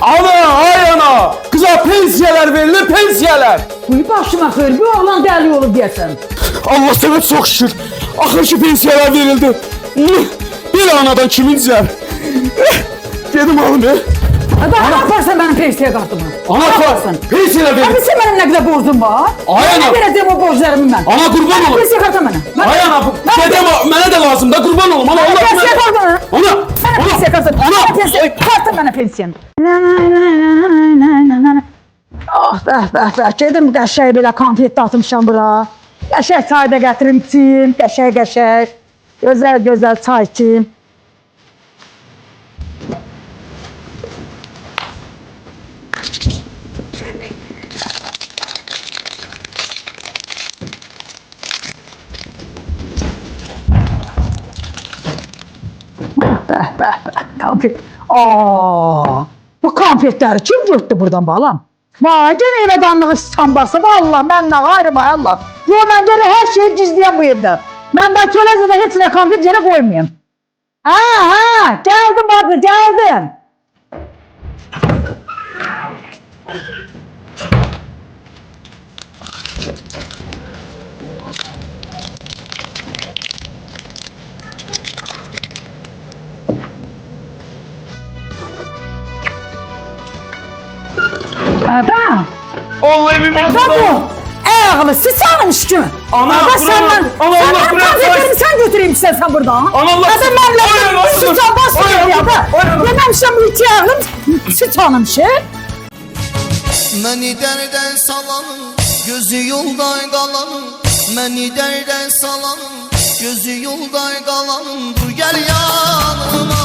Ana, ay ana! Kıza pensiyeler verilir, pensiyeler! Bu başıma xeyir, bu oğlan dəli olub deyəsən. Allah sana çok şükür. Axır ki pensiyeler verildi. Bir anadan kimin zər? Gedim alım ya. Daha yaparsan mənim pensiya kartımı. Ana yaparsın. Pensiyeler verildi. Abi sen benim ne kadar borcum var? Ay ana. Ne vereceğim o borçlarımı ben? Ana kurban olun. Pensiya kartım bana. Ay ana, dedem mənə də lazım da kurban olum. Ana Allah Pensiya kartım bana. Ana. Bana pensiya kartım. Ana. Pensiya kartım bana pensiyan. Ah be. Gedim qəşəy belə konfet atmışam bura. Qəşəy çay da gətirim içim. Qəşəy. Gözəl çay içim. Konfet. Bu konfetleri kim yırttı buradan balam? Vay gene eve danlığı stambası. Vallahi ben ne gayrım Allah. Yo ben gene her şeyi gizleyem bu evde. Ben bak çölezde de hepsine konfet gene koymayayım. Geldim abi geldim. Baba. Allah evimin Baba. Ağlı sıçanmış ki. Ana, Baba senden. Allah konfetlerimi sen götüreyim sen buradan. Allah. Adam benimle sıçan basmıyor ya da. Yememişim bu iki ağlım sıçanmış. Məni dərdən salanım, gözü yolda qalanım. Məni dərdən salanım, gözü yolda qalanım. Dur gəl yanıma,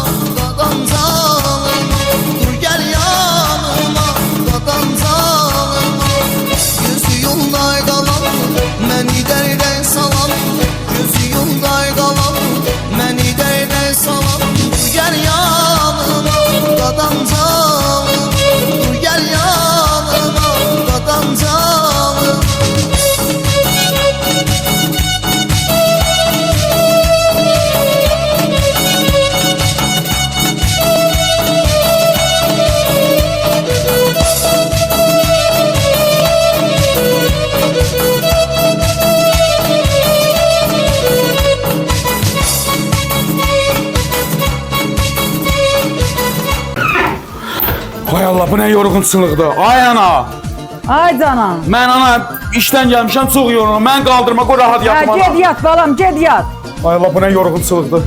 qadan zalım. Dur gəl yanıma, qadan zalım. Gözü yolda qalanım, məni dərdən salanım. Gözü yolda qalanım, məni dərdən salanım. Dur gəl yanıma, qadan zalım. Dur gəl yanıma, qadan zalım. Hay Allah, bu ne yorğunçılıqdır. Ay ana. Ay canım. Mən ana işdən gəlmişəm, çox yorğunum. Mən qaldırma, qoy rahat yatım ana. Ged yat balam ged yat. Ay Allah, bu ne yorğunçılıqdır.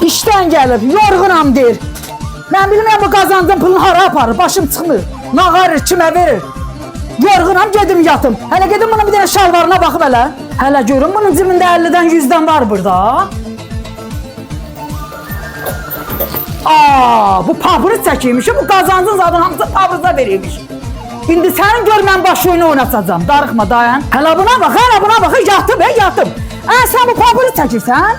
İşten gelip yorgunam der. Ben bilmem bu kazancın pulunu hara aparır, başım çıkmır. Nağarır, kime verir. Yorgunam gedim yatım. Hele gedim bunun bir tane şalvarına bakıp hele. Hele görün bunun cebinde 50'den 100'den var burada. Bu pabırı çekiymiş, bu kazancın zaten hamısı pabırıza verilmiş. Şimdi senin görmen baş oyunu oynatacağım, darıkma dayan. Hele buna bak, yatım yatım. Sen bu pabırı çekirsen,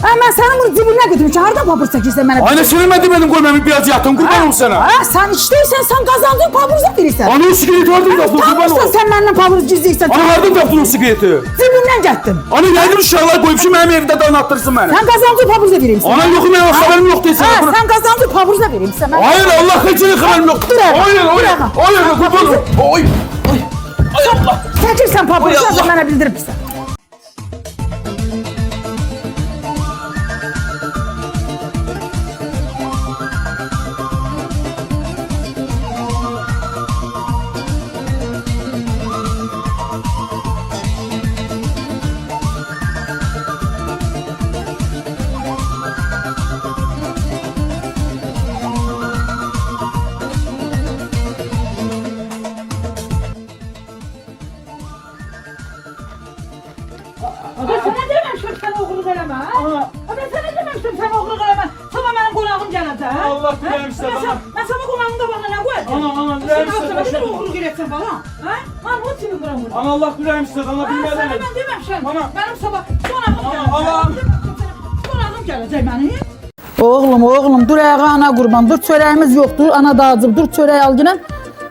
ben senin bunu cibinə götürmüşəm, harada pabır çəkirsən mənə? Ay ne senin ben demedim, koy ben biraz yatım, kurban olum sana. Sen işləyirsən, sen kazancın pabırıza verirsən. Ana o sigareti hardan tapdın, kurban olum. Tapırsan sen məndən pabırı gizləyirsən. Ana hardan tapdın o sigareti? Cibindən gətdim. Ana neydim uşaqlar koymuşum, benim evde donattırsın beni. Sen kazancın pabırıza vereyim sana. Ana yokum ya, haberim yok desene. Sen kazancın pabırıza vereyim sana. Hayır Allah kaçını haberim yok. Dur hele, Hayır, dur hele. kurban olum. Oy. Ay Allah. Çəkirsən pabırıza Ay da Allah. mənə bildirmirsən. Ama sana dememiştim sen oğluluk eleme ha? Ama sana dememiştim sen oğluluk eleme. Sabah benim konağım gelecek ha? Allah dilemişse bana. Ben sabah konağımda bana ne koyacağım? Ana, Sen dilemişse hafta başına oğluluk eletsen bana. Ha? Lan o kimin buram burada? Ana Allah dilemişse bana Sana bilmeden. ben dememişim. Ana. Benim sabah konağım gelecek. Ana. Konağım gelecek benim. Oğlum dur ayağa ana kurban. Dur çöreğimiz yoktur ana dağcım. Dur çöreği al yine.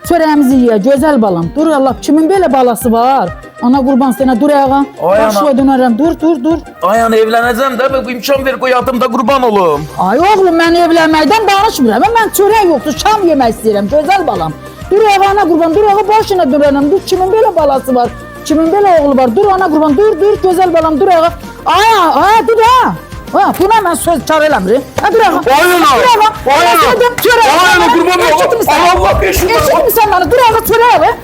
Çöreğimizi ye güzel balam. Dur Allah kimin böyle balası var? Ana qurban sənə, dur ayağa. Ay ana. Başıya dönərəm, dur. Ay ana evlənəcəm də, bu imkan ver qoy yadımda qurban olum. Ay oğlum, mən evlənməkdən danışmıram. Mən çörək yoxdur, şam yemək istəyirəm, gözəl balam. Dur ayağa ana qurban, dur ayağa başına dönərəm. Dur, kimin belə balası var? Kimin belə oğlu var? Dur ana qurban, dur, gözəl balam, dur ayağa. Ay, dur ha. Ha, buna mən söz çar eləmirim. Ha, dur ayağa. Ay ana. Ay ana. Ay ana qurban olum. Allah peşin. Eşitmisən məni? Dur ayağa, çörək ayağa.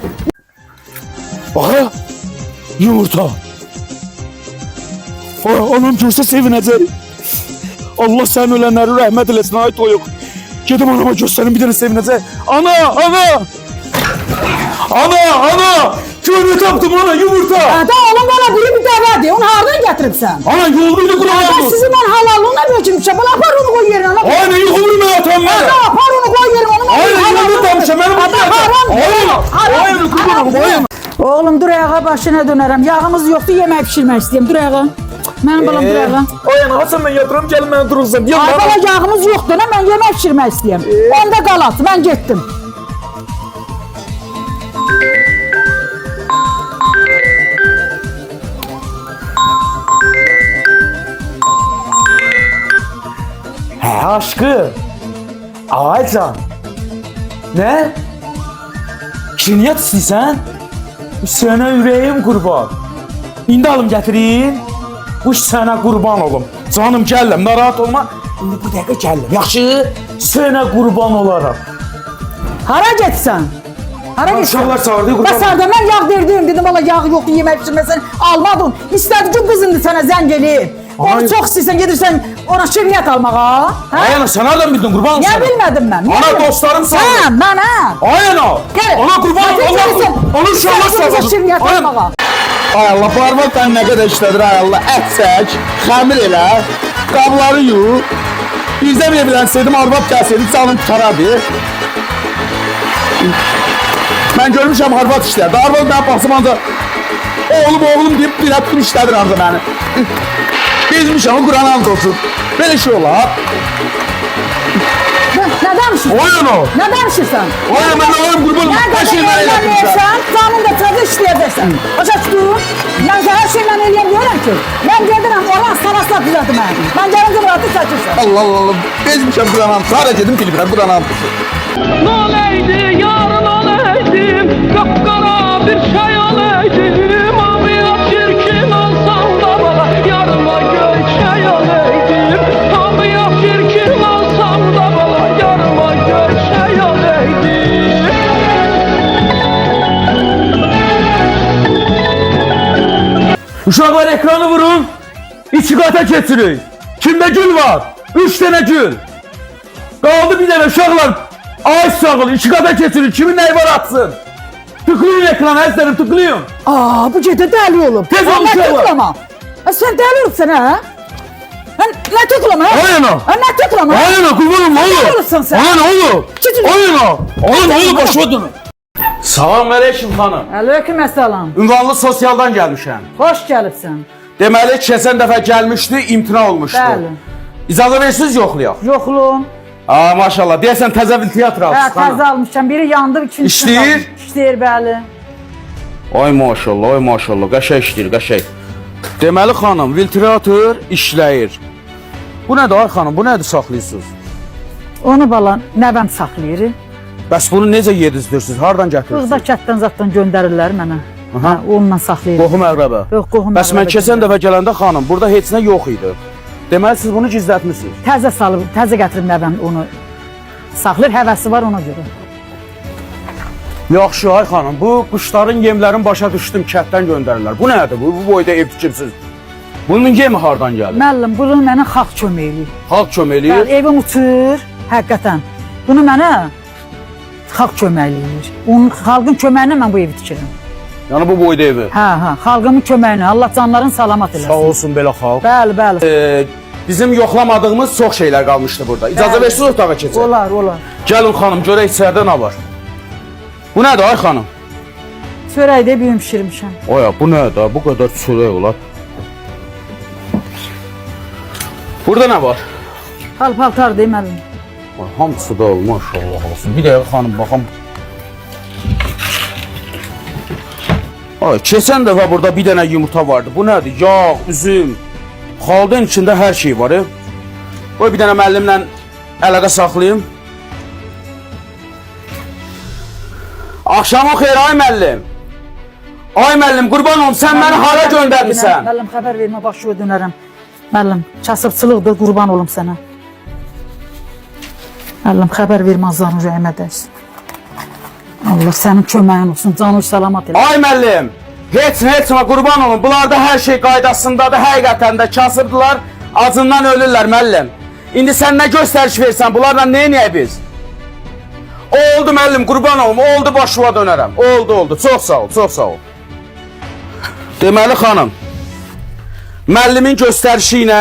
Aha, yumurta. Anam görsə sevinəcək. Allah sənin ölənləri rəhmət eləsin, ay toyuq. Gedim anama göstərim, bir dənə sevinəcək. Ana! Kömür tapdım ana, yumurta. Da oğlum bana biri bir dəvədir, onu hardan gətiribsən? Ana yolduydu Kur'an Ben oldu. sizin ben halallığına bölçülmüşəm, bana apar onu koy yerine. Aynen yıkılır mı atam ben? Da apar onu koy yerine, onu Aynen yolunu tapmışım, benim bu Aynen kurbanım, aynen. Oğlum dur ayağa, başına dönərəm. Yağımız yoxdur, yemək pişirmək istəyirəm. Dur ayağa. Mənim balam dur ayağa. Ay ana Hasan ben yatırım gelin ben durursan. Ay bala yağımız yoxdur, nə mən yemək pişirmək istəyirəm. Onda qalat, mən getdim. He aşkım. Aycan. Ne? Şirniyat istəyirsən? Sənə ürəyim qurban. İndi alım gətirin. Bu sənə qurban olum. Canım gəlləm, narahat olma. İndi bu dəqiqə gəlləm. Yaxşı? Sənə qurban olaram. Hara getsən? Hara getsən? Uşaqlar çağırdı, qurban. Basarda mən yağ verdim, dedim valla yağ yoxdur, yemək pişirməsən almadın. İstədi ki qızındı sənə zəng eləyib. Onu Ay. çox istəyirsən, gedirsən ona şirniyyat almağa. Hə? Ay ana sen nereden bildin kurban olsun? Niyə bilmədim mən? Niyə Ana bilmədim? dostlarım sağ ol. Hə, mən hə. Ay ana. Gəl. Ana kurban ol. Onu uşaqlar sağ olsun. ol. Şirniyyat Ay ana. almağa. Ay Allah, barmaq ben ne kadar işledir ay Allah. Et çək, xəmir elə, qabları yu. Bizden evlenseydim, arvad gəlseydim, canım tutarardı. Ben görmüşəm arvad işlerdi. Arvad ben baxsam ancaq oğlum deyip bir bütün işlədir ancaq beni. Gezmişəm, o Kur'an and olsun. Böyle şey olar. Nə danışırsan? Oy ana. Nə danışırsan? Oy ana, ben olayım kurbanım. Nə Her qədər şeyden eləmişəm. eləyirsən, canın da təzə işləyəcəksən. Başa çıxdın? Mən hər şeylə eləyəmirəm ki. Mən gedirəm, olan sarasla düzəldim mən. Mən gəlince bıraktı çəkirsən. Allah. Gezmişəm Kur'an and. Sadece dedim ki, Kur'an and olsun. Noleydi yarın oleydim, kapkara bir şey oleydim. Ağıya çirkin olsam da bana yarıma göy şey oleydim. Ağıya çirkin olsam da bana yarıma göy şey oleydim. Uşaqlar ekranı vurun. İki qata keçirik. Kimdə gül var? 3 dənə gül. Qaldı bir dənə uşaqlar. Ay sağ ol. İki qata keçirik. Kimin nəyi var atsın. Tıklayın ekranı əzlərim tıklayın. Bu gedə dəli olub. Tez ol, Nə uşaq var. tıklama? Sən dəli olubsan hə? Nə tıklama? Ay ana. Nə tıklama? Ay ana, kurbanım ne Ne olur? olursun sen? Ay ana oğlum. Çekil. Ay ana. Ay ana oğlum, başıma dönün. Salam aleyküm xanım. Aleyküm əssalam. Ünvanlı sosialdan gəlmişəm. Xoş gəlibsən. Deməli keçən dəfə gəlmişdi, imtina olmuşdu. Bəli. İcazə versiniz yoxlayaq. Yoxluğum. Aa maşallah. Deyəsən təzə bir teatr Hə, alsın xanım. təzə almışam. Biri yandı, ikincisi İşləyir? İşləyir, bəli. Ay maşallah, qəşəng işləyir, qəşəng. Deməli xanım, filtrator işləyir. Bu nədir ay xanım, bu nədir saxlayırsınız? Onu bala nəvəm saxlayır. Bəs bunu necə yedizdirsiniz, hardan gətirirsiniz? Burada kətdən zatdan göndərirlər mənə. Aha. Hə, onunla saxlayır. Qohum əqrəbə. Yox, qohum Bəs mən əqrəbə keçən göndərir. dəfə gələndə xanım, burada heç nə yox idi. Deməli siz bunu gizlətmisiniz. Təzə salıb, təzə gətirib nəvəm onu saxlayır, həvəsi var ona görə. Yaxşı ay xanım, bu quşların yemlərin başa düşdüm, kətdən göndərirlər. Bu nədir bu? Bu boyda ev tikimsiz. Bunun yemi hardan gəlir? Müəllim, bunu mənə xalq kömək eləyir. Xalq kömək Bəli, eləyir. evim uçur, həqiqətən. Bunu mənə xalq kömək eləyir. Onun xalqın köməyi ilə mən bu evi tikirəm. Yəni bu boyda evi. Hə, xalqımın köməyi ilə. Allah canların salamat eləsin. Sağ olsun belə xalq. Bəli. Bizim yoxlamadığımız çox şeylər qalmışdı burada. İcazə Bəli. versiniz otağa keçək. Olar. Gəlin xanım, görək içəridə nə var. Bu nədir ay xanım? Çörək də büyüm pişirmişəm. Oya, bu nədir? Bu qədər çörək olar. Burada nə var? Paltar deməlim. Ay, hamısı da maşallah olsun. Bir dəqiqə xanım baxam. Ay, keçən dəfə burada bir dənə yumurta vardı. Bu nədir? Yağ, üzüm, xaldın içində hər şey var. Qoy bir dənə müəllimlə əlaqə saxlayım. Axşamın xeyir ay müəllim. Ay müəllim, qurban olum, sən məni hara göndərmisən? Müəllim, xəbər vermə, başıma dönərəm. Müəllim, kasıbçılıqdır, qurban olum sənə. Müəllim, xəbər vermə, azarın rəhmə dəsin. Allah sənin köməyin olsun, canı salamat elə. Ay müəllim, heç qurban olun. Bunlar da hər şey qaydasındadır, həqiqətən də kasıbdılar, acından ölürlər müəllim. İndi sən nə göstəriş versən, bunlarla nə edəyik biz? Oldu müəllim, qurban olum, oldu, başıma dönərəm. Oldu, çox sağ ol, çox sağ ol. Deməli xanım, müəllimin göstərişi ilə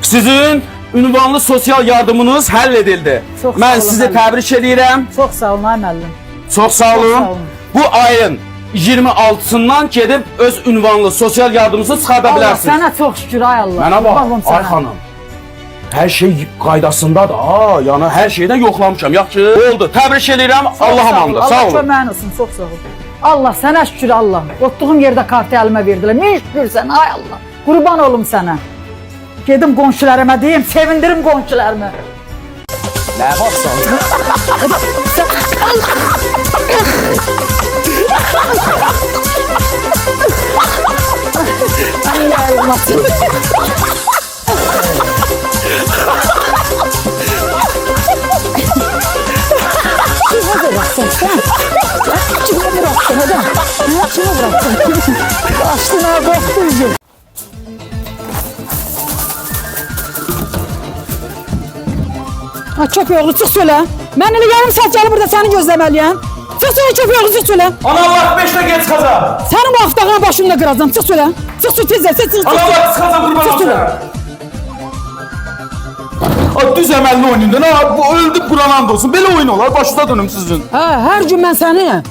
sizin ünvanlı sosial yardımınız həll edildi. Çox sağ Mən olun, sizi müəllim. təbrik edirəm. Çox sağ olun, ay müəllim. Çox sağ olun. sağ olun. Bu ayın 26-sından gedib öz ünvanlı sosial yardımınızı çıxarda Allah bilərsiniz. sənə çox şükür, ay Allah. Mənə bax, Qurban olum ay sənə. xanım. Hər şey qaydasındadır. Yəni hər şeydən yoxlamışam. Yaxşı. Oldu. Təbrik edirəm. Allah amandır. Sağ Allah olun. köməyin olsun, çox sağ ol. Allah sənə şükür Allah. Otduğum yerdə kartı əlimə verdilər. Nə şükürsən, ay Allah. Qurban olum sənə. Gedim qonşularıma deyim, sevindirim qonşularımı. Nə baxsan? Ay Allah. Kime bıraktın sen? Kime bıraktın adam? Kime bıraktın? Açtın ha, korktuydun. Ha, köpeğoğlu çık söyle. Ben öyle yarım saat gelip burada seni gözlemeliyim. Çık söyle köpeğoğlu, çık söyle. Ana bak 5 dəqiqə çıxacaq. Senin bu haftanın başında kıracağım. Çık söyle. Çık söyle tezler. Çık. Ana bak çıxacaq qurban Çık olsun. söyle. Ay düz əməlli oynayın. Ha, bu öldü Quran and olsun. Belə oyun olar. Başınıza dönüm sizin. Ha, her gün ben seni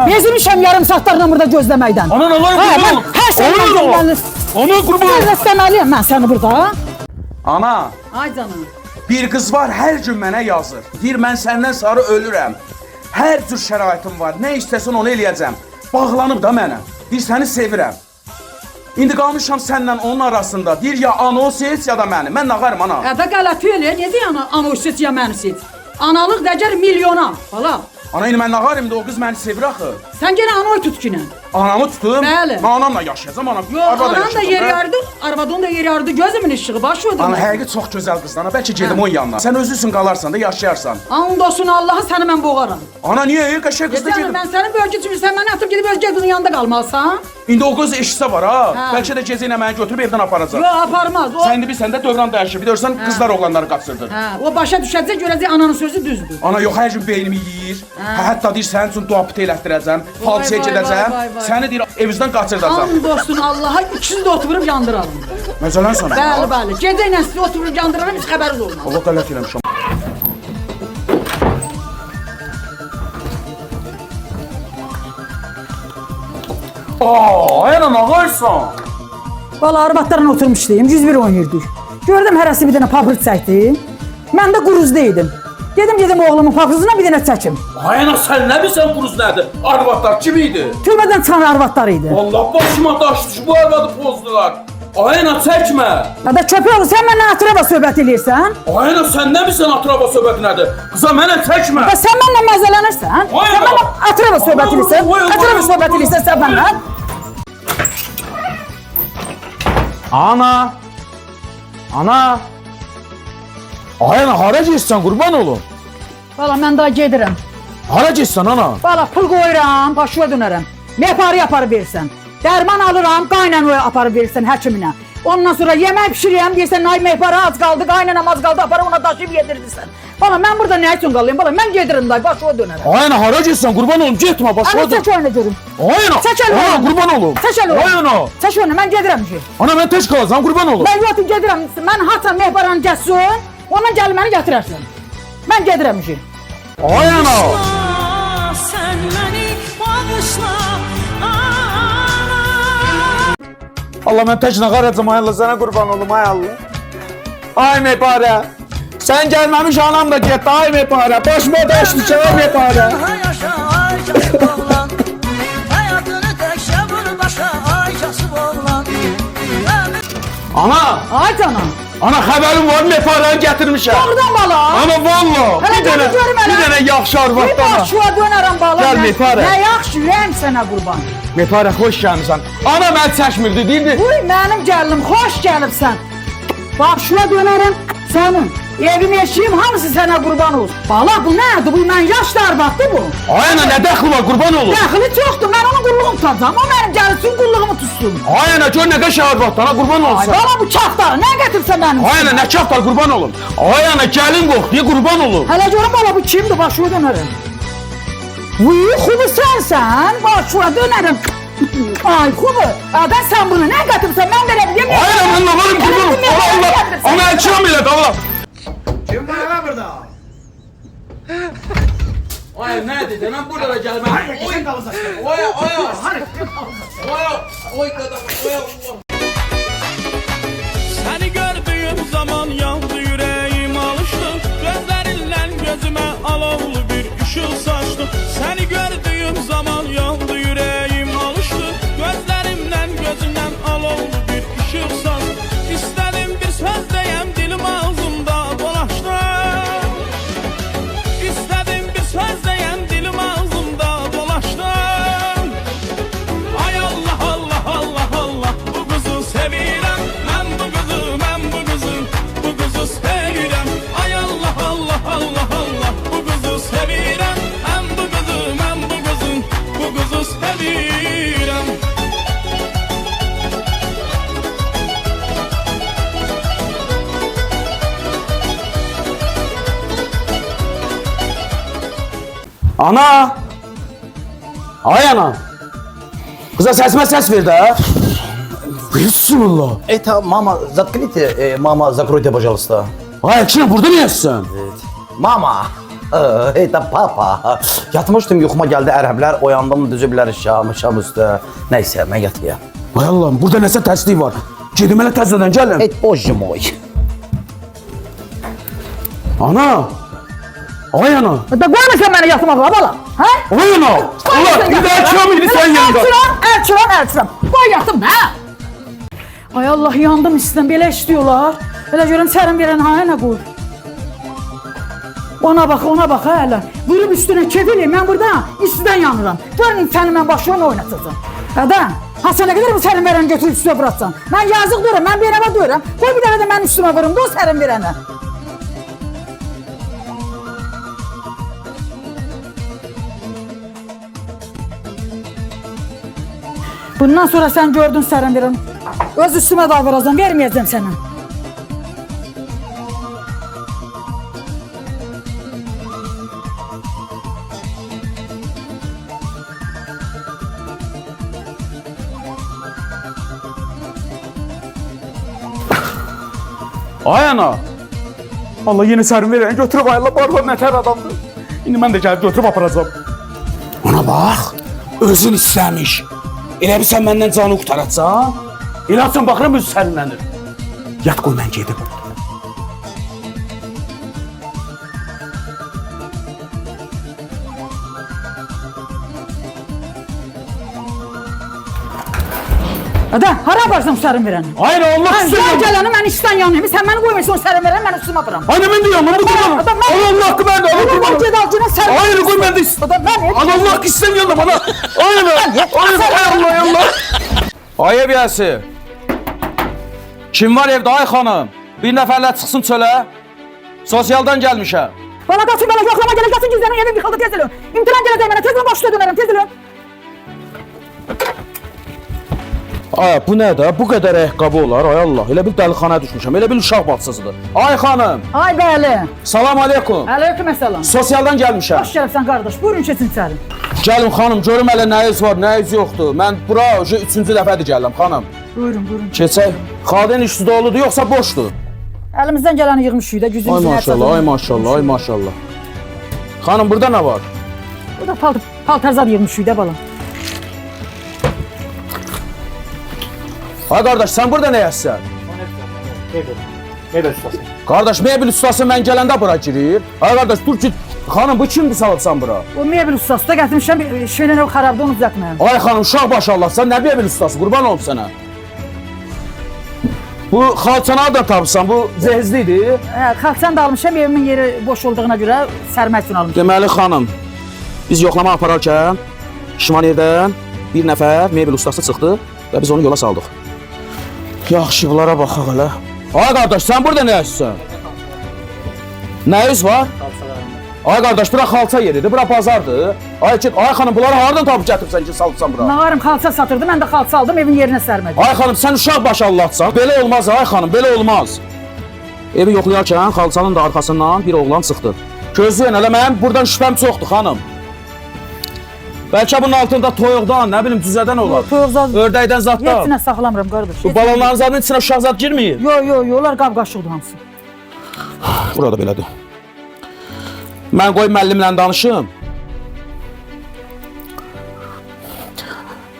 bezmişim yarım saatlerle burada gözlemekten. Ana Allah Ha, qurban ben olun. her şeyden gözlemlenir. Ana qurban olun. Gözlemeliyim ben seni burada. Ana, Ay canım. bir qız var hər gün mənə yazır. Deyir mən səndən sarı ölürəm. Hər cür şəraitim var. Nə istəsən onu eləyəcəm. Bağlanıb da mənə. Deyir səni sevirəm. İndi qalmışam səndən onun arasında. Deyir ya anons et ya da məni. Mən nağarım ana. Ədə qələt elə, necə yana anoşit ya məni sit? Analıq dəcər milyona, bala. Ana indi mən nağarım da o qız məni sevir axı. Sən gene anoy tut ki. Anamı tutum. Bəli. Mən anamla yaşayacağam ana. Yo, arvadla anan da yaşayacağam, yer hə? yardı, arvadın da yer yardı, gözümün ışığı, başı Ana ödüm. həqiqi çox gözəl qızdır. Ana bəlkə gedim onun yanına. Sən özüsün qalarsan da yaşayarsan. And olsun Allah'a səni mən boğaram. Ana niyə? Qəşəng qızdır Canım, gedim. mən sənin bölgə üçün sən məni atıb gedib özgə qızın yanında qalmalısan. İndi o qız eşitsə var ha. Hə. Bəlkə də gecə ilə məni götürüb evdən aparacaq. Yo, aparmaz. O, Sən indi bilsən də dövran dəyişir. Bilirsən qızlar oğlanları qaçırdır. hə, o başa düşəcək, görəcək ananın sözü düzdür. Ana yox hər gün beynimi yeyir. Hətta deyir sənin üçün dua pıtı elətdirəcəm. Falsiyə vay, gedəcəm. vay, vay. Səni deyir evimizdən qaçırdacam. And olsun Allah'a ikisini də oturup yandıralım. Məsələn sana. Bəli. Gecə ilə sizi oturup yandıralım, heç xəbəriniz olmaz. Allah qələt eləmişəm. Ayağına nağarsan. Valla arvatlarla oturmuşdum, 101 oynayırdık. Gördüm hərəsi bir dənə papır çəkdi. Mən də quruzdaydım. Dedim oğlumun papırızına bir dənə çəkim. Ayağına sən nə bilsən quruz nədir? Arvadlar kim idi? Türmədən çıxan arvatları idi. Allah başıma daş düş, bu arvadı pozdular. Ayağına çəkmə. Ya da köpək oğlu, sən mənlə atraba söhbət edirsən. Ayağına sən nə bilsən atraba söhbəti nədir? Qıza mənə çəkmə. Ya sən mənlə məzələnirsən. Vay Sən Allah. mənlə atraba söhbət edirsən. Vay Allah. Atraba söhbət edirsən sən mənlə. Ana. Ayağına hara getsən qurban olum? Valla mən daha gedirəm. Hara getsən ana? Valla pul qoyuram, başıma dönərəm. Meparı aparıb verirsən. Dərman alıram, qaynanaya aparıb verirsən həkiminə. Ondan sonra yemək pişirirəm, deyirsən, ay meparı az qaldı, qaynanam az qaldı, aparıb ona daşıyıb yedirirsən. Valla mən burada nə üçün qalayım? Valla mən gedirəm day, başıma dönərəm. Ayağına hara getsən qurban olum, getmə başıma Ana dön. çək oyunu görüm. Ayağına. Çək əlini. Ayağına qurban olum. Çək əlini. Ayağına. Çək oyunu, mən gedirəm ki. Ana mən tək qalacam qurban olum. Mən yoxum, gedirəm. Mən haçan mehparanı gəlsin, ondan gəl məni gətirərsən. Mən gedirəm ki. Ayağına. Sen beni bağışla Allah mən tək nağaracam ay Allah sənə qurban olum ay Allah. Ay meparə. Sən gəlməmiş anam da getdi ay meparə. Başıma daş düşər ay meparə. yaşa ay ay kasıb oğlan Hayatını təkcə vur başa ay kasıb oğlan Ana! Ay canım. Ana xəbərim var, mefarəni gətirmişəm. Doğrudan bala. Ana valla, Hələ bir gəlib görüm hələ. dənə yaxşı Bir arvad ana. başıya dönərəm bala. Gəl Nə- Mefare. Nə yaxşı ürəyim sənə qurban. Mefarə, xoş gəlmisən. Ana mən çəkmirdi, deyildi. Uy mənim gəlinim, xoş gəlibsən. Başıya dönərəm sənin. Evim eşiyim hamısı sənə qurban olsun. Bala bu nədir? Bu mən yaşlı arvaddır bu. Ay ana, nə dəxli var, qurban olun. Dəxli çoxdur. Mən onun qulluğunu tutacağım. O mənim gəlsin qulluğumu tutsun. Ay ana, gör nə qəşəng arvaddır, ana qurban Ay olsun. bala bu çaftar. Nə gətirsən mənim? Ay ana, nə kaftar, qurban olun. Ay ana, gəlin qoxduya qurban olun. Hələ görüm bala bu kimdir? Başıya dönərəm. Uy xubu sənsən. Başıya dönərəm. Ay xubu. Adan sən bunu nə gətirsən? Mən verə biləm. Ay ana, mən nə varım, qurban olun. Allah Allah, ana elçiram elə, Allah. Kim var lan burada? Ay nə dedi, mən burada da gəlməm. Kim kalırsa? Oy, oy, oy, Allah. Səni gördüyüm zaman yandı ürəyim alışdı Gözlərindən gözümə alovlu bir işıq saçdı Səni gördüyüm zaman yandı ürəyim alışdı Gözlərimdən gözümdən alovlu bir işıq saçdı İstədim bir söz deyəm dilim ağzımda dolaşdı İstədim bir söz deyəm dilim ağzımda dolaşdı Ay Allah Allah Allah Allah bu kızı sevirəm Mən bu kızı bu kızı sevirəm Ay Allah Allah Allah Allah bu kızı sevirəm Mən bu kızı sevirəm Ana! Ay ana! Kıza sesime ses ver de. Bismillah. Это мама, заткните, мама, закройте, пожалуйста. Ay Ekşin burada niyesin? Mama, это papa. Yatmışdım, yuxuma gəldi ərəblər, oyandım, düzüblər şam üstə. Nəysə, mən yatayım. Ay Allah'ım burada nəsə tərsliyi var. Gedim elə təzədən gəlin. Et boş moy. Ana! Ay ana! Da qoymasan məni yatmağa bala. Hə? Ay ana! Allah bir daha Ekşin idi sen yanında. Elçiram. Qoy yatım hə? Ay Allah yandım istəyirəm. Belə istiyorlar. Elə görüm sərin verən ha nə qoy. Ona bax ha hələ. Vurub üstünə kefili. Mən burada istidən yanıram. Görün səni mən başına oynatacağım. Adam, ha sən nə qədər bu sərin verəni götürüb üstünə vuracaqsan? Mən yazıq duram, mən bir evə duram. Qoy bir dəfə də mən üstümə vurum da o sərin verəni. Bundan sonra sən gördün sərin verəni. Öz üstümə da vuracağam, verməyəcəm sənə. Ay ana! Allah yeni sərin verəni götürüb ayla barbar nətər adamdır. İndi mən də gəlib götürüb aparacağım. Ona bax, özün istəmiş. Elə bir sən məndən canı qurtaracaq. Elə açsan baxıram özü sərinlənir. Yat qoy mən gedim. Adam, hara aparsan sərin verəni? Aynen Allah Mən istəyirəm. gələni mən işdən yanayım. Sən məni qoymursan o sərin verəni mən üstümə vuram. Aynen ben de yanım bu kurbanım. Allah hakkı ben de. Oğlum bak ged altına sərin. Aynen koy ben de istemiyorum. Adam ben Ana Allah hakkı istemiyorum bana. Aynen. Aynen ay Allah ay Allah. Ay eviyəsi. Kim var evdə ay xanım? Bir nəfərlə çıxsın çölə. Sosialdan gəlmişəm. Bana kaçın bana yoklama gelir kaçın gizlenin evim yıkıldı tez olun. İmtihan geleceğim bana tez olun başlığa dönerim tez olun. Ay bu nə də? Bu qədər ayaqqabı olar. Ay Allah. Elə bir dəlixanaya düşmüşəm. Elə bir uşaq bağçasıdır. Ay xanım. Ay bəli. Salam aleykum. Aleyküm selam. Sosialdan gəlmişəm. Hoş gəlibsən qardaş. Buyurun keçin içəri. Gəlin xanım, görüm hələ nəyiz var, nəyiz yoxdur. Mən bura 3-cü dəfədir gəlirəm xanım. Buyurun. Keçək. Xadin işi doludur yoxsa boşdur? Əlimizdən gələni yığmışıq da Ay gücümüzün maşallah, ay maşallah, ay maşallah. Xanım burada nə var? Burada paltarzad yığmışıq da balam. Ay qardaş, sən burada nə yazsan? Mebel ustası. Qardaş, mebel ustası mən gələndə bura girir. Ay qardaş, dur ki, Xanım bu kimdir salıbsan bura? O mebel ustası da gətirmişəm şeylə o xarabda onu düzəltməyəm. Ay xanım uşaq başı Allah sən nə bir ustası qurban olum sənə. Bu xalçanı da tapırsan bu zehizlidir. Hə, xalçanı da almışam evimin yeri boş olduğuna görə sərmək üçün almışam. Deməli xanım biz yoxlama apararkən Şimanevdən bir nəfər mebel ustası çıxdı və biz onu yola saldıq. Yaxşı bunlara baxaq elə. Ay qardaş sən burada nə yaşıyorsun? Nə yüz var? Ay qardaş bura xalça yeridir, bura bazardır. Ay git, ay xanım bunları hardan tapıb gətirsən ki salırsan bura? Nağarım xalça satırdı, mən də xalça aldım, evin yerinə sərmədim. Ay xanım sən uşaq başı Allahsan. Belə olmaz ay xanım, belə olmaz. Evi yoxlayarkən xalçanın da arxasından bir oğlan çıxdı. Gözləyin elə mənim buradan şübhəm çoxdur xanım. Bəlkə bunun altında toyuqdan, nə bilim cüzədən olar. Toyuq zad, Ördəkdən zaddan. yetinə saxlamıram qardaş. Bu balonların zadının içinə uşaq zad girməyir. Yo, onlar qab-qaşıqdır hamısı. Burada belədir. Mən qoy müəllimlə danışım.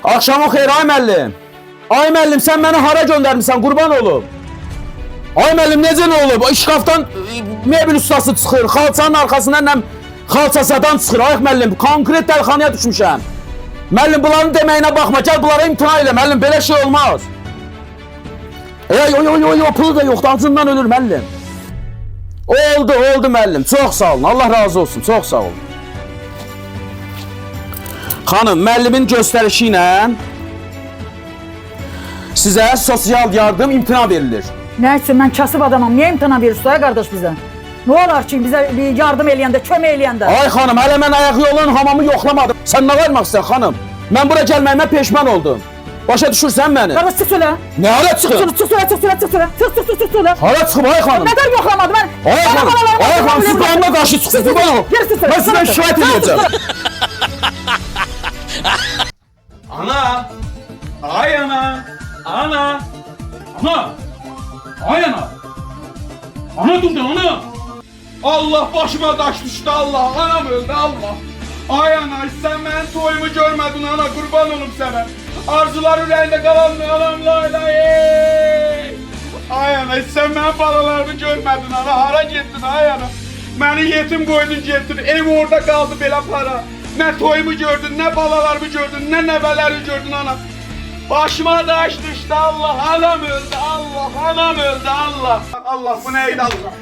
Axşamın xeyir ay müəllim. Ay müəllim sən məni hara göndərmisən qurban olum. Ay müəllim necə nə olub? İşqafdan mebel ustası çıxır. Xalçanın arxasından nə xalçasadan çıxır. Ay müəllim konkret dəlxanaya düşmüşəm. Müəllim bunların deməyinə baxma. Gəl bunlara imtina elə müəllim. Belə şey olmaz. Yo pulu da yoxdur. Acından ölür müəllim. Oldu müəllim. Çox sağ olun. Allah razı olsun. Çox sağ olun. Xanım, müəllimin göstərişi ilə sizə sosial yardım imtina verilir. Nə üçün mən kasıb adamam, niyə imtina verir ustaya qardaş bizə? Nə olar ki bizə bir yardım eləyəndə, kömək eləyəndə? Ay xanım, hələ mən ayaq yolun hamamı yoxlamadım. Sən nə vermək istəyirsən xanım? Mən bura gəlməyimə peşman oldum. Başa düşürsən məni? Qardaş çıx sölə. Nə hala çıxıb? Çıx sölə. Hala çıxıb ay xanım. Nədən yoxlamadı mən? Ay xanım, siz qanuna qarşı çıxsın. Qurban olum. Mən sizə şikayət edəcəm. Ana! Ay ana! Ana! Ay ana! Ana durdu ana! Allah başıma taş düştü Allah! Anam öldü Allah! Ay ana sen benim toyumu görmedin ana kurban olum sana! Arzular ürəyində qalan anamla ey! Ay ana sen benim balalarımı görmedin ana hara gittin ay ana! Beni yetim koydun getdin ev orada kaldı belə para! Ne toyumu gördün, ne balalarımı gördün, ne nebeleri gördün ana. Başıma taş düştü Allah, anam öldü Allah, anam öldü Allah. Allah bu neydi Allah?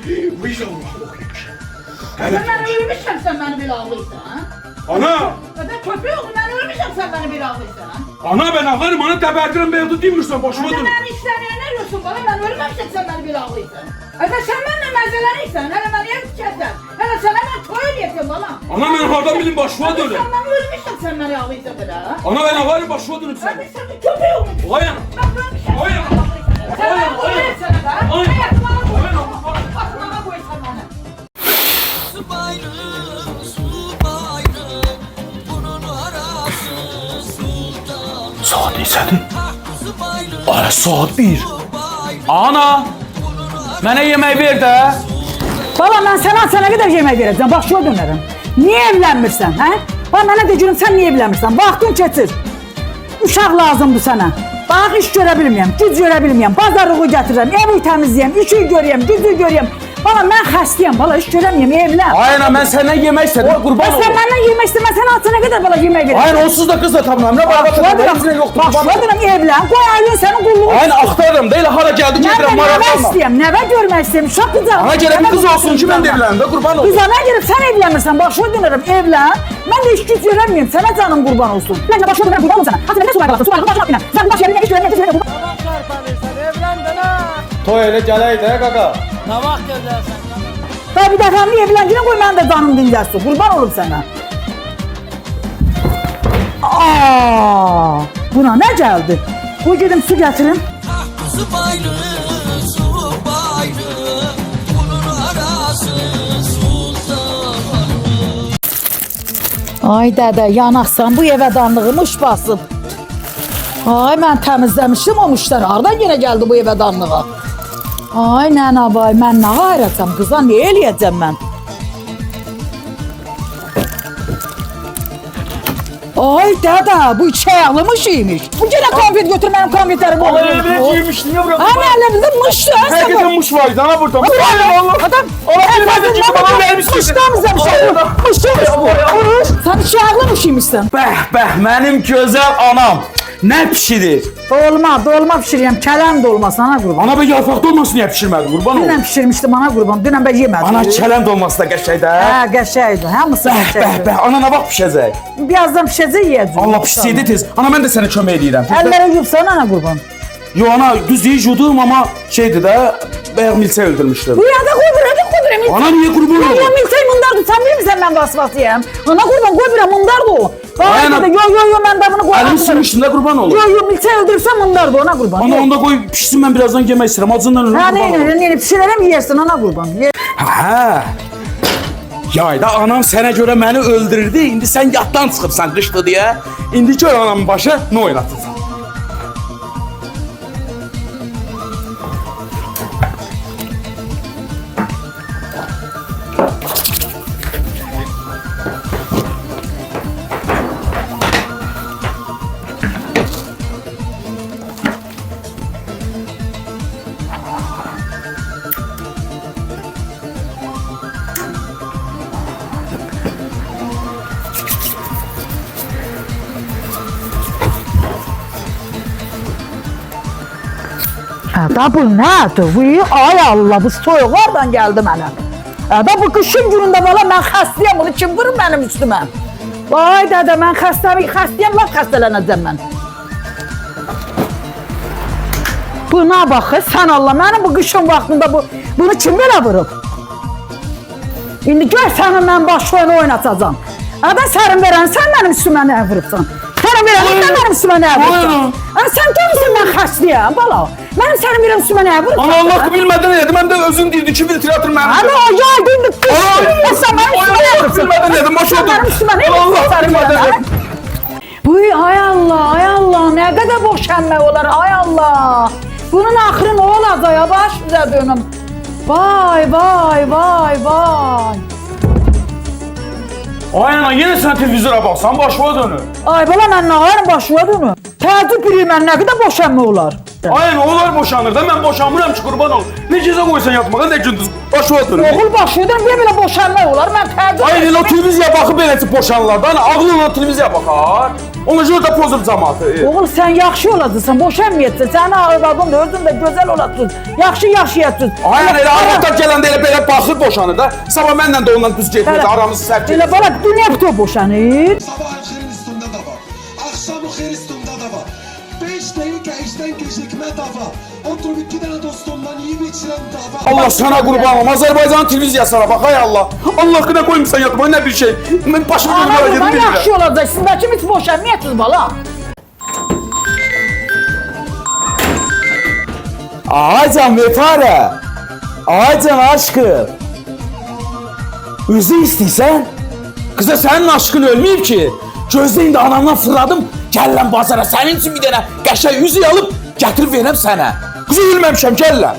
Sen beni ölmüşsün, sen beni bir ağlıysan. Ana! Ben köprü yokum, ben ölmüşsün, sen beni bir ağlıysan. Ana ben ağlarım, ana teberdiren beyazı değilmişsen başıma Sen dur. beni istemiyor, ne diyorsun bana? Ben ölmemişim, sen beni bir ağlıysan. Sen benimle mezeleniysen, hele beni ev tüketten. Hele sen hemen toy ediyorsun bana. Ana ben hardan bileyim başıma dönüm. Sen beni ölmüşsün, sen beni ağlıysan böyle ha. Ana ben ağlarım başıma dönüm sen. Ben senin köprü yokum. Vay ana! Ben ölmüşüm. Vay ana! Sen beni koyuyorsun be. Ay. Hayatıma koyuyorsun. Hayatıma koyuyorsun bana. Su bayrı, su bayrı, bunun arası sultan. Saat neçədir? Su bayrı, Ay saat 1. su bayrı, Ana! Mənə yemək ver də. Baba ben sana kadar yemek vereceğim. Bak şuna dönerim. Niye evlenmirsen? He? Bak bana de gülüm sen niye evlenmirsen? Vaxtın keçir. Uşaq lazımdır sana. Bak iş görə bilməyəm, güc görə bilməyəm. Bazarlığı gətirirəm, evi təmizləyəm, işi görəyəm, gücü görəyəm. Baba mən xəstəyəm, bala iş görəməyəm, evlən. Ay ana mən səndən yemək istədim. Qurban Sen olum. benden yemek istəmə, sən altına kadar bala yemek verəcəm. Ay onsuz da qız da tapmıram. Nə var? Heç nə yoxdur. Bak şuna dönəm, evlən. Qoy ailen sənin qulluğu. Ay axtarıram da elə hara gəldi Mən gedirəm də nəvə maraqlanma. istəyəm, nəvə görmək istəyəm, uşaq qıcaq. Ana gələ bir qız olsun ki mən də evlənim də qurban olum. Qızana gelip sen evlenmirsen bak şuna dönerim evlen. Ben de iş güç göremiyorum. Sana canım kurban olsun. Ben de başına dönerim kurban olsun sana. Hatırla ne sular balasın. Sular başına atmayın. Sen baş yerine iş göremiyorsun. Iş göremiyorsun. Toy elə gələk də qaqa. Daha bir defa niye evlendiğine koy ben de canım dinlersin. Kurban olurum sana. Aa, buna ne geldi? Bu gidin su getirin. su bayrı, su bayrı, bunun arası sultan. Ay dədə, yanaqsan bu evə danlığımış basıb. Ay mən təmizləmişdim o müştəri. Hardan yenə gəldi bu evə danlığa? Ay nənə bay, mən nə ayıracam qıza, nə eləyəcəm mən? Ay dədə, bu iki ayaqlımış imiş. Bu yenə konfet götür mənim konfetlərimi. Ay evə giymiş niyə bura? Ay əlində mışdı. Həqiqətən muş var idi ana burada. Adam, Allah bilmədim ki bana vermişsin. İşləmizə bir şey yox. Vuruş. Sən uşaqlı uşuymuşsan. Bəh, mənim gözəl anam. Nə pişirir? Dolma pişiriyəm. Kələm dolması ana qurban. Ana be yarpaq dolmasını niyə pişirmədin qurban olum? Dünən pişirmişdim ana qurban. Dünən bə yemədim. Ana kələm dolması da qəşəng də. Hə, qəşəngdir. Hamısı qəşəngdir. Ana nə vaxt pişəcək? Birazdan pişəcək yeyəcək. Allah pişsəydi tez. Ana mən də sənə kömək edirəm. Əllərə yubsan ana qurban. Yo ana düz yudum amma şeydir də bayaq milçək öldürmüşdüm. Bu yada qoyduram. Ana niyə qurban Ya olum? milçək mundardır. Sən bilmirsən mən vasvasıyam. Ana qurban qoy bir mundardır o. Ay, ana. Yo mən də bunu qoyam. Əlimi sürmüşdüm də qurban olum. Yo milçək öldürsən mundardır ona qurban. Ana onda qoy pişsin mən birazdan yemək istəyirəm. Acından ölürüm. Hə, qurban olum. nə pişirərəm yeyərsən ana qurban. Hə. Yayda anam sənə görə məni öldürürdü. İndi sən yaddan çıxıbsan qışdı deyə. İndi gör anamın başı nə oynatırsan. Da bu nədir? Bu ay Allah bu soyuq hardan gəldi mənə? Da bu qışın günündə valla mən xəstəyəm bunu kim vurur mənim üstümə? Vay dədə mən xəstəyəm laf xəstələnəcəm mən. Buna bax sən Allah mənim bu qışın vaxtında bunu kim belə vurub? İndi gör səni mən başlayını oynatacağım. Mən sərin verən sən mənim üstümə nə vurubsan? Sərin verən sən mənim üstümə nə vurubsan? Sən görürsən mən xəstəyəm bala. Mən sənin verəm üstümə nə vurubsan? Ana Allah bilmədən elədim. Mən də özün deyildi ki filtratör mənim. Ana yaydın sən mənim üstümə nə vurubsan? Bilmədən elədim. Baş oldu. Mənim üstümə nə vurubsan? Bu ay Allah nə qədər boşanma olar ay Allah. Bunun axırı nə olacaq ya baş bizə dönüm. Vay. Ay ana yenə sən televizora baxsan başına dönür. Ay bala mən nə varım başına dönüm. Təəccüb bilirəm mən nə qədər boşanma olar. Ay ana onlar boşanır da mən boşanmıram ki qurban ol. Ne gecə qoysan yatmağa ne gündüz başına dönür. Oğul başına dönüm niyə belə boşanma olar mən təəccüb. Ay elə o televiziya baxıb beləsi boşanırlar da ana ağlı olan televiziya baxar. Ona görə də pozub cəmaatı. Oğul sən yaxşı olacaqsan, boşanmayacaksın. Sənin arvadın da özün də gözəl olacaqsın. Yaxşı yaşayacaksın. Ay ana elə arvadlar gələndə elə belə baxır boşanır da. Sabah mənlə də ondan düz getmir, aramız səhv Elə bala dünya bütün boşanır. Sabahın xeyrin üstündə də var. Axşamın xeyrin üstündə də var. 5 dəqiqə işdən gecikmə də var. Oturub 2 dənə dostumdan yeyib içirəm də var. Allah sana qurban olum. Azərbaycan televiziyasına bax ay Allah. Allah haqqında qoymuşsan yatmağa nə bir şey. Mən başımı Ana dönmərə qurban gedim yaxşı olacaq. Siz bəlkə heç boşanmayacaksınız bala. Ağacan vefare. Ağacan aşkım. Özü istəysən. Kıza sənin aşkın ölməyib ki. Gözləyin də anamdan fırladım. Gəllən bazara sənin üçün bir dənə qəşəng üzük alıb gətirib verəm sənə. Kızı ölməmişəm gəllən.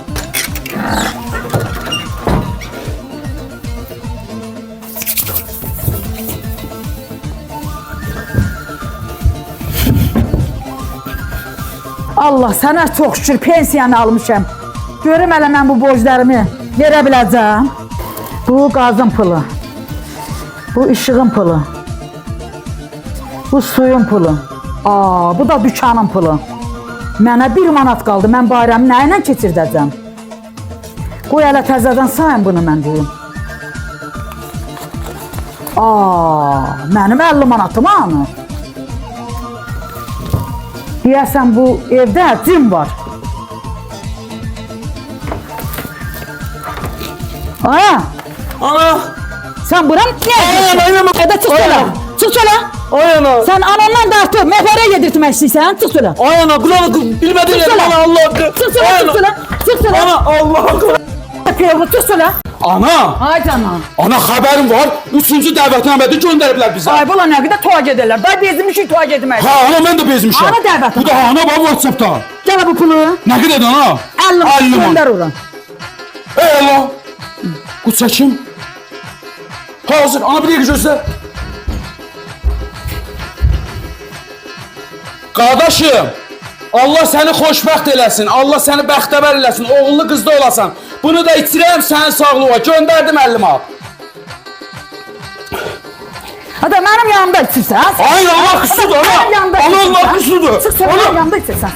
Allah sənə çox şükür pensiyanı almışam. Görüm hələ mən bu borclarımı verə biləcəm. Bu qazın pulu. Bu işığın pulu. Bu suyun pulu. Bu da dükkanın pulu. Mənə 1 manat qaldı. Mən bayramı nə ilə keçirdəcəm? Qoy hələ təzədən sayın bunu mən deyim. Mənim 50 manatım anı. Deyəsən bu evdə cin var. Ana. Sən bura nə edirsən? Hədə çıx sölə. Çıx sölə. Ay ana. Sən anandan dartıb məhvərə yedirtmək istəyirsən? Çıx sölə. Ay ana kulağını bilmədin ya ana Allah. Çıx sölə, çıx sölə. Çıx sölə. Ana Allah. Çıx sölə. Ana. Ay canım. Ana xəbərim var. 3-cü dəvətnamədə göndəriblər bizə. Ay bala nə qədər toya gedirlər. Day bezmişik toya getmək. Ha ana mən də bezmişəm. Ana dəvətnamə. Bu da ana bax WhatsApp-dan. Gəl bu pulu. Nə qədərdir ana? 50 manat 50 manat. göndər ora. Ey Allah. Bu çəkim. Hazır. Ana bir dəqiqə gözlə. Qardaşım, Allah səni xoşbəxt eləsin. Allah səni bəxtəvər eləsin. Oğullu qızda olasan. Bunu da itirəm sənin sağlığa. Göndərdim 50 manat. Hadi benim yanımda içirsən. Hayır, Allah kusudur, ana. Benim yanımda Ana, Allah içirsən. kusudur. Çık sen Ana. benim yanımda içirsən.